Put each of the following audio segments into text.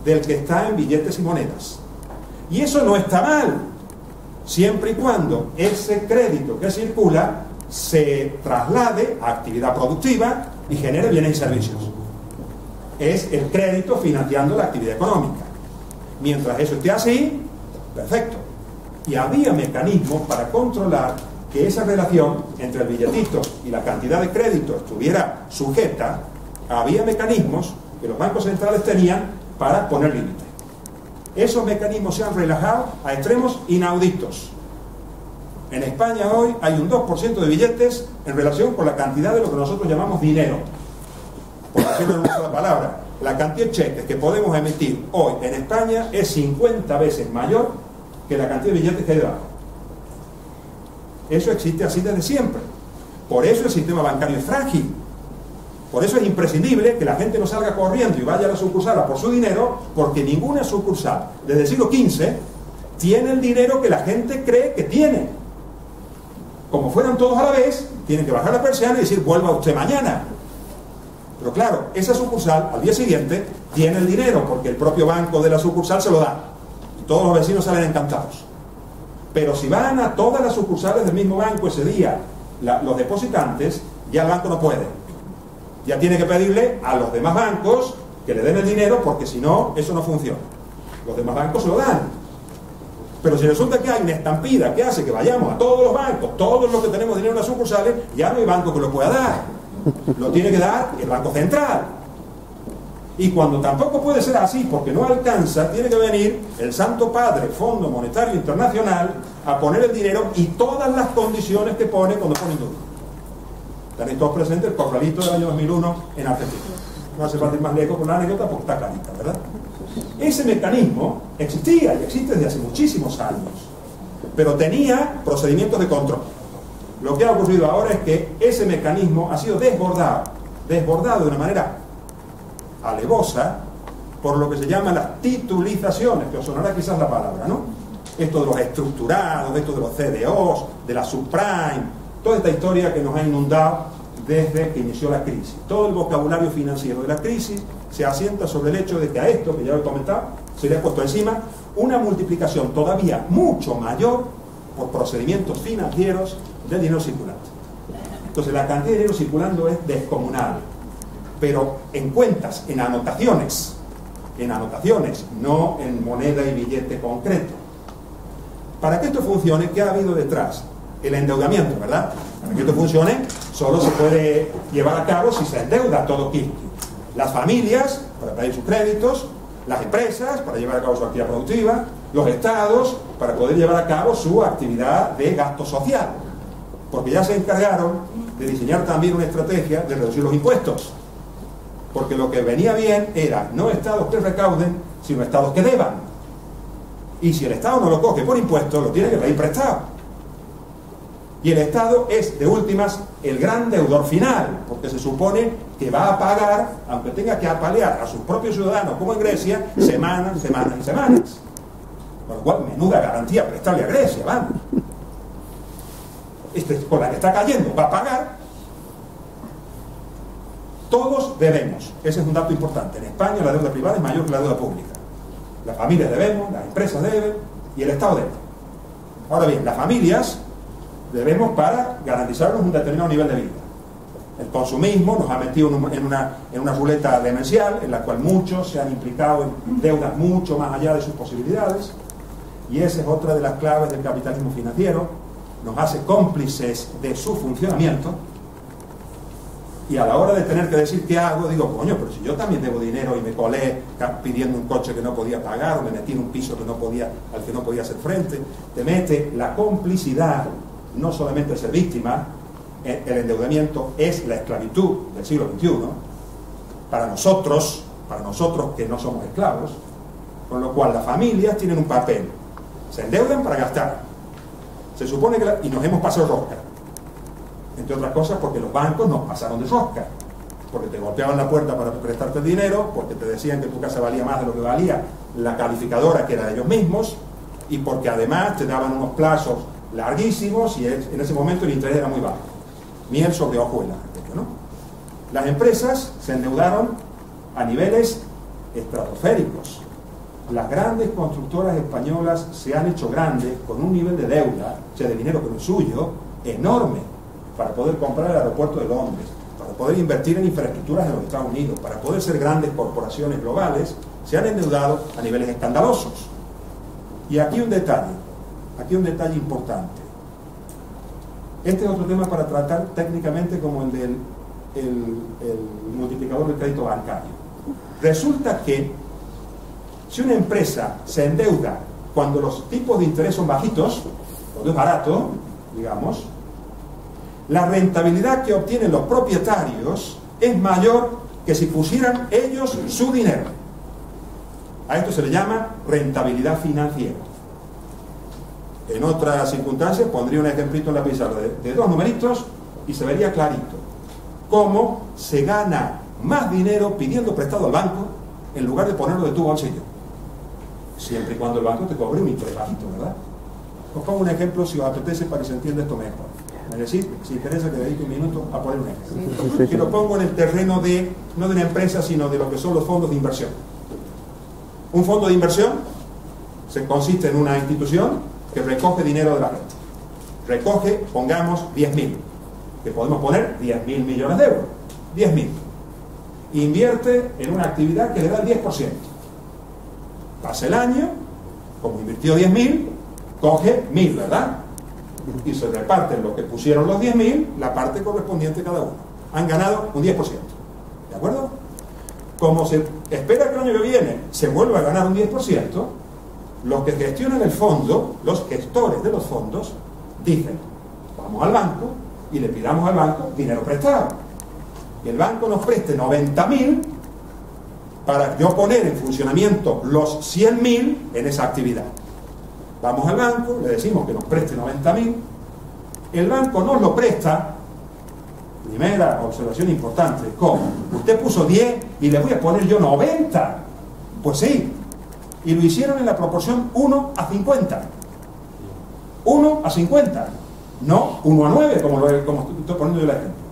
del que está en billetes y monedas. Y eso no está mal, siempre y cuando ese crédito que circula se traslade a actividad productiva y genere bienes y servicios. Es el crédito financiando la actividad económica. Mientras eso esté así, perfecto. Y había mecanismos para controlar que esa relación entre el billetito y la cantidad de crédito estuviera sujeta. Había mecanismos que los bancos centrales tenían para poner límite. Esos mecanismos se han relajado a extremos inauditos. En España hoy hay un 2% de billetes en relación con la cantidad de lo que nosotros llamamos dinero. Por decirlo en una sola palabra, la cantidad de cheques que podemos emitir hoy en España es 50 veces mayor que la cantidad de billetes que hay debajo. Eso existe así desde siempre. Por eso el sistema bancario es frágil. Por eso es imprescindible que la gente no salga corriendo y vaya a la sucursal a por su dinero, porque ninguna sucursal desde el siglo XV tiene el dinero que la gente cree que tiene. Como fueran todos a la vez, tienen que bajar la persiana y decir, vuelva usted mañana. Pero claro, esa sucursal al día siguiente tiene el dinero, porque el propio banco de la sucursal se lo da. Y todos los vecinos salen encantados. Pero si van a todas las sucursales del mismo banco ese día, los depositantes, ya el banco no puede. Ya tiene que pedirle a los demás bancos que le den el dinero, porque si no, eso no funciona. Los demás bancos se lo dan. Pero si resulta que hay una estampida que hace que vayamos a todos los bancos, todos los que tenemos dinero en las sucursales, ya no hay banco que lo pueda dar. Lo tiene que dar el Banco Central. Y cuando tampoco puede ser así, porque no alcanza, tiene que venir el Santo Padre, Fondo Monetario Internacional, a poner el dinero y todas las condiciones que pone cuando pone duda. Tenéis todos presentes el corralito del año 2001 en Argentina. No hace falta ir más lejos con la anécdota porque está clarita, ¿verdad? Ese mecanismo existía y existe desde hace muchísimos años, pero tenía procedimientos de control. Lo que ha ocurrido ahora es que ese mecanismo ha sido desbordado de una manera alevosa por lo que se llaman las titulizaciones, que os sonará quizás la palabra, ¿no? Esto de los estructurados, esto de los CDOs, de la subprime, toda esta historia que nos ha inundado desde que inició la crisis. Todo el vocabulario financiero de la crisis se asienta sobre el hecho de que a esto, que ya lo he comentado, se le ha puesto encima una multiplicación todavía mucho mayor por procedimientos financieros del dinero circulante. Entonces la cantidad de dinero circulando es descomunal, pero en cuentas, en anotaciones, no en moneda y billete concreto. Para que esto funcione, ¿qué ha habido detrás? El endeudamiento, ¿verdad? Para que esto funcione, solo se puede llevar a cabo si se endeuda todo Kirky. Las familias, para pedir sus créditos, las empresas, para llevar a cabo su actividad productiva, los estados, para poder llevar a cabo su actividad de gasto social. Porque ya se encargaron de diseñar también una estrategia de reducir los impuestos. Porque lo que venía bien era no estados que recauden, sino estados que deban. Y si el estado no lo coge por impuestos, lo tiene que pedir prestado. Y el Estado es, de últimas, el gran deudor final, porque se supone que va a pagar, aunque tenga que apalear a sus propios ciudadanos, como en Grecia, semanas y semanas. Con lo cual, menuda garantía prestarle a Grecia, vamos. Con la que está cayendo, va a pagar. Todos debemos. Ese es un dato importante. En España la deuda privada es mayor que la deuda pública. Las familias debemos, las empresas deben y el Estado debe. Ahora bien, las familias debemos para garantizarnos un determinado nivel de vida. El consumismo nos ha metido en una ruleta demencial en la cual muchos se han implicado en deudas mucho más allá de sus posibilidades, y esa es otra de las claves del capitalismo financiero. Nos hace cómplices de su funcionamiento, y a la hora de tener que decir qué hago, digo, coño, pero si yo también debo dinero y me colé pidiendo un coche que no podía pagar, o me metí en un piso al que no podía hacer frente, te mete la complicidad. No solamente ser víctima, el endeudamiento es la esclavitud del siglo XXI, para nosotros que no somos esclavos, con lo cual las familias tienen un papel, se endeudan para gastar, se supone que y nos hemos pasado rosca, entre otras cosas porque los bancos nos pasaron de rosca, porque te golpeaban la puerta para prestarte el dinero, porque te decían que tu casa valía más de lo que valía la calificadora que era de ellos mismos, y porque además te daban unos plazos larguísimos y en ese momento el interés era muy bajo. Miel sobre hojuelas, ¿no? Las empresas se endeudaron a niveles estratosféricos. Las grandes constructoras españolas se han hecho grandes con un nivel de deuda, o sea, de dinero que no es suyo, enorme, para poder comprar el aeropuerto de Londres, para poder invertir en infraestructuras en los Estados Unidos, para poder ser grandes corporaciones globales. Se han endeudado a niveles escandalosos. Y aquí un detalle importante. Este es otro tema para tratar técnicamente, como el del el multiplicador del crédito bancario. Resulta que si una empresa se endeuda cuando los tipos de interés son bajitos, cuando es barato, digamos, la rentabilidad que obtienen los propietarios es mayor que si pusieran ellos su dinero. A esto se le llama rentabilidad financiera. En otras circunstancias pondría un ejemplito en la pizarra de dos numeritos y se vería clarito cómo se gana más dinero pidiendo prestado al banco en lugar de ponerlo de tu bolsillo, siempre y cuando el banco te cobre un interés bajito, ¿verdad? Os pongo un ejemplo si os apetece para que se entienda esto mejor. Es decir, si interesa que dedique un minuto a poner un ejemplo. Que lo pongo en el terreno de, no de una empresa, sino de lo que son los fondos de inversión. Un fondo de inversión consiste en una institución que recoge dinero de la gente. Recoge, pongamos, 10.000, que podemos poner 10.000 millones de euros. 10.000. Invierte en una actividad que le da el 10%. Pasa el año, como invirtió 10.000, coge 1.000, ¿verdad? Y se reparten lo que pusieron los 10.000, la parte correspondiente cada uno. Han ganado un 10%. ¿De acuerdo? Como se espera que el año que viene se vuelva a ganar un 10%, los que gestionan el fondo, los gestores de los fondos, dicen, vamos al banco y le pidamos al banco dinero prestado. Y el banco nos preste 90.000 para yo poner en funcionamiento los 100.000 en esa actividad. Vamos al banco, le decimos que nos preste 90.000, el banco nos lo presta. Primera observación importante, ¿cómo? Usted puso 10 y le voy a poner yo 90. Pues sí, y lo hicieron en la proporción 1 a 50. 1 a 50, no 1 a 9, como estoy poniendo yo el ejemplo.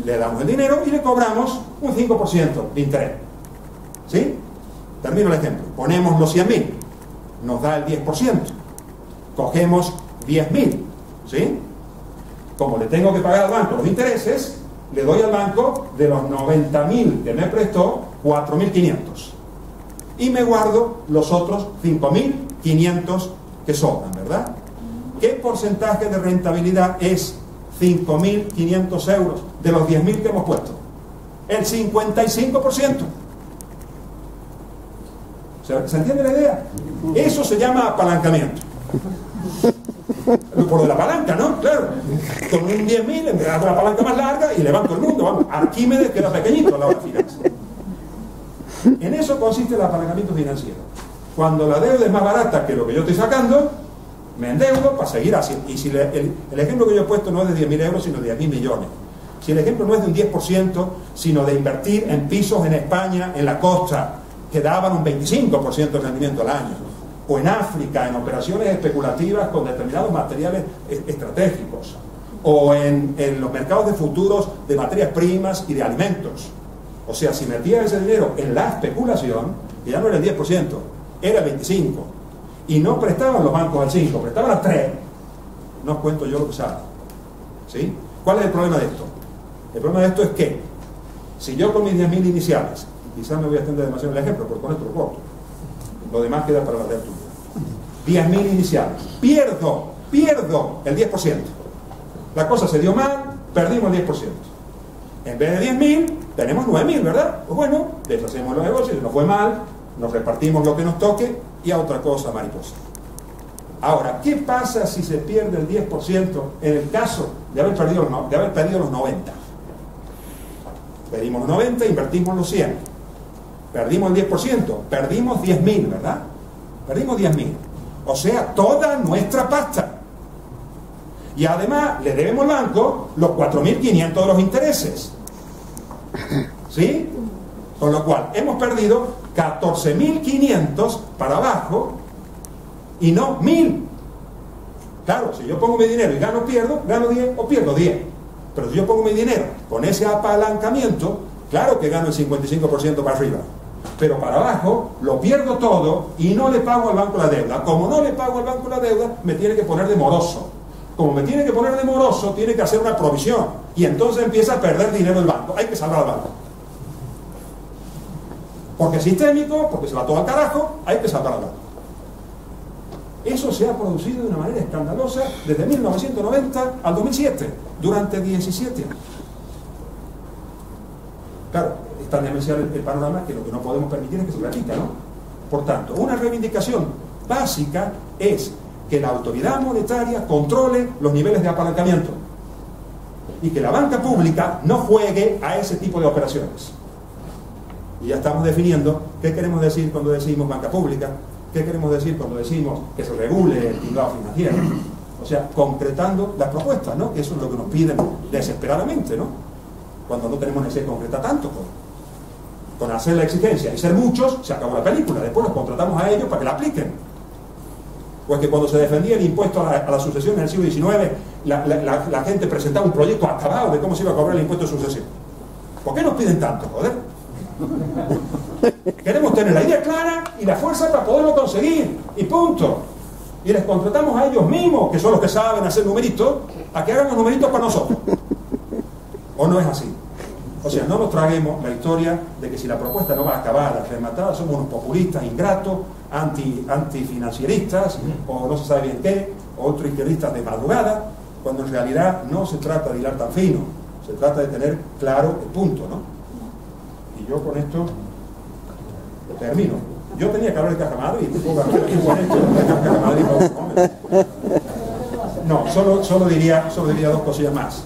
Le damos el dinero y le cobramos un 5% de interés. ¿Sí? Termino el ejemplo. Ponemos los 100.000, nos da el 10%. Cogemos 10.000, ¿sí? Como le tengo que pagar al banco los intereses, le doy al banco de los 90.000 que me prestó 4.500. Y me guardo los otros 5.500 que sobran, ¿verdad? ¿Qué porcentaje de rentabilidad es 5.500 euros de los 10.000 que hemos puesto? El 55%. ¿Se entiende la idea? Eso se llama apalancamiento. Por lo de la palanca, ¿no? Claro. Con un 10.000 en vez de una palanca más larga y levanto el mundo. Vamos, Arquímedes queda pequeñito a la hora de finanzas. En eso consiste el apalancamiento financiero. Cuando la deuda es más barata que lo que yo estoy sacando, me endeudo para seguir haciendo. Y si el ejemplo que yo he puesto no es de 10.000 euros, sino de 10.000 millones. Si el ejemplo no es de un 10%, sino de invertir en pisos en España, en la costa, que daban un 25% de rendimiento al año, o en África, en operaciones especulativas con determinados materiales estratégicos, o en los mercados de futuros de materias primas y de alimentos. O sea, si metía ese dinero en la especulación, que ya no era el 10%, era el 25%, y no prestaban los bancos al 5%, prestaban al 3%, no os cuento yo lo que sabe. ¿Sí? ¿Cuál es el problema de esto? El problema de esto es que, si yo con mis 10.000 iniciales, quizás me voy a extender demasiado el ejemplo, porque con esto lo corto, lo demás queda para la tertulia. 10.000 iniciales, pierdo el 10%. La cosa se dio mal, perdimos el 10%. En vez de 10.000, tenemos 9.000, ¿verdad? Pues bueno, deshacemos los negocios, si nos fue mal, nos repartimos lo que nos toque y a otra cosa, mariposa. Ahora, ¿qué pasa si se pierde el 10% en el caso de haber perdido los 90? Pedimos los 90, invertimos los 100. Perdimos el 10%, perdimos 10.000, ¿verdad? Perdimos 10.000. O sea, toda nuestra pasta. Y además le debemos al banco los 4.500 de los intereses. ¿Sí? Con lo cual, hemos perdido 14.500 para abajo y no 1.000. Claro, si yo pongo mi dinero y gano 10 o pierdo 10. Pero si yo pongo mi dinero con ese apalancamiento, claro que gano el 55% para arriba. pero para abajo lo pierdo todo y no le pago al banco la deuda. Como no le pago al banco la deuda, me tiene que poner de moroso. Como me tiene que poner de moroso, tiene que hacer una provisión. Y entonces empieza a perder dinero el banco. Hay que salvar al banco. Porque es sistémico, porque se va todo al carajo, hay que salvar al banco. Eso se ha producido de una manera escandalosa desde 1990 al 2007, durante 17 años. Claro, es tan demencial el panorama que lo que no podemos permitir es que se repita, ¿no? Por tanto, una reivindicación básica es que la autoridad monetaria controle los niveles de apalancamiento y que la banca pública no juegue a ese tipo de operaciones. Y ya estamos definiendo qué queremos decir cuando decimos banca pública, qué queremos decir cuando decimos que se regule el tinglado financiero. O sea, concretando las propuestas, ¿no? Que eso es lo que nos piden desesperadamente, ¿no? Cuando no tenemos necesidad de concretar tanto. Con hacer la exigencia y ser muchos, se acabó la película. Después los contratamos a ellos para que la apliquen. Pues que cuando se defendía el impuesto a la sucesión en el siglo XIX, la gente presentaba un proyecto acabado de cómo se iba a cobrar el impuesto de sucesión. ¿Por qué nos piden tanto, joder? Queremos tener la idea clara y la fuerza para poderlo conseguir. Y punto. Y les contratamos a ellos mismos, que son los que saben hacer numeritos, a que hagan los numeritos para nosotros. ¿O no es así? O sea, no nos traguemos la historia de que si la propuesta no va acabada, rematada, somos unos populistas ingratos, antifinancieristas, o no se sabe bien qué, o otros izquierdistas de madrugada, cuando en realidad no se trata de hilar tan fino, se trata de tener claro el punto, ¿no? Y yo con esto termino. Yo tenía que hablar de Caja Madrid, solo diría dos cosillas más.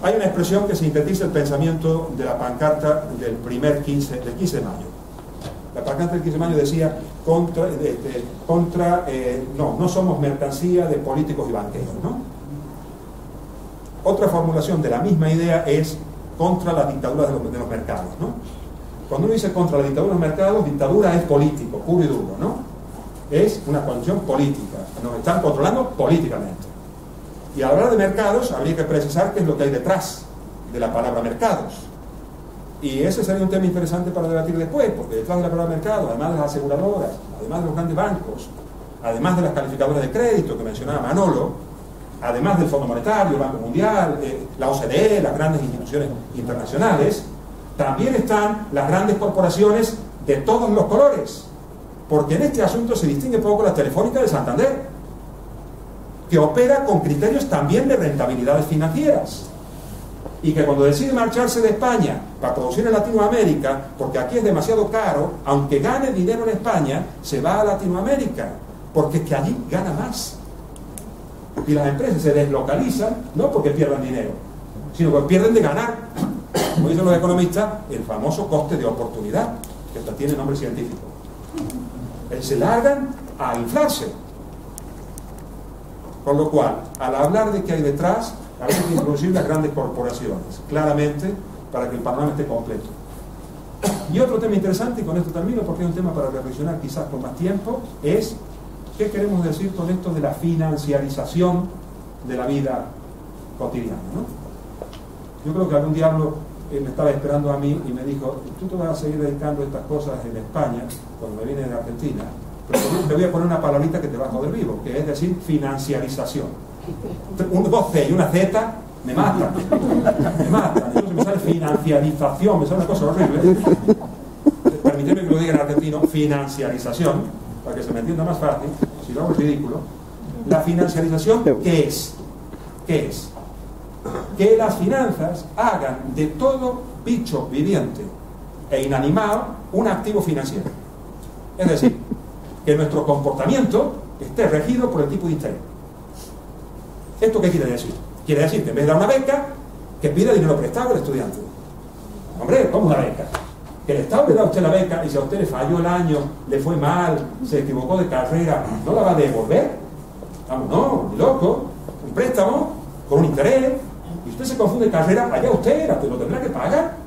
Hay una expresión que sintetiza el pensamiento de la pancarta del 15 de mayo. La pancarta del 15 de mayo decía no somos mercancía de políticos y banqueros, ¿no? Otra formulación de la misma idea es contra la dictadura de los mercados, ¿no? Cuando uno dice contra la dictadura de los mercados, dictadura es político, puro y duro, ¿no? Es una condición política, nos están controlando políticamente. Y al hablar de mercados, habría que precisar qué es lo que hay detrás de la palabra mercados. Y ese sería un tema interesante para debatir después, porque detrás de la palabra mercado, además de las aseguradoras, además de los grandes bancos, además de las calificadoras de crédito que mencionaba Manolo, además del Fondo Monetario, el Banco Mundial, la OCDE, las grandes instituciones internacionales, también están las grandes corporaciones de todos los colores. Porque en este asunto se distingue poco la Telefónica de Santander, que opera con criterios también de rentabilidades financieras y que cuando decide marcharse de España para producir en Latinoamérica, porque aquí es demasiado caro, aunque gane dinero en España, se va a Latinoamérica, porque es que allí gana más. Y las empresas se deslocalizan, no porque pierdan dinero, sino porque pierden de ganar. Como dicen los economistas, el famoso coste de oportunidad, que hasta tiene nombre científico. Se largan a inflarse. Con lo cual, al hablar de qué hay detrás, habría que introducir las grandes corporaciones, claramente, para que el panorama esté completo. Y otro tema interesante, y con esto termino, porque es un tema para reflexionar quizás con más tiempo, es qué queremos decir con esto de la financiarización de la vida cotidiana, ¿no? Yo creo que algún diablo me estaba esperando a mí y me dijo, tú te vas a seguir dedicando a estas cosas en España, cuando me vine de Argentina, pero te voy a poner una palabrita que te va a joder vivo, que es decir, financiarización. Dos C y una Z me matan. Me matan. Entonces me sale financiarización, me sale una cosa horrible. Permíteme que lo diga en argentino, financiarización, para que se me entienda más fácil, si no hago el ridículo. La financiarización, ¿qué es? ¿Qué es? Que las finanzas hagan de todo bicho viviente e inanimado un activo financiero. Es decir, que nuestro comportamiento esté regido por el tipo de interés. ¿Esto qué quiere decir? Quiere decir que en vez de dar una beca, que pida dinero prestado al estudiante. Hombre, ¿cómo una beca? Que el Estado le da a usted la beca y si a usted le falló el año, le fue mal, se equivocó de carrera, ¿no la va a devolver? Vamos, no, ni loco. Un préstamo con un interés, y usted se confunde de carrera, allá usted lo tendrá que pagar.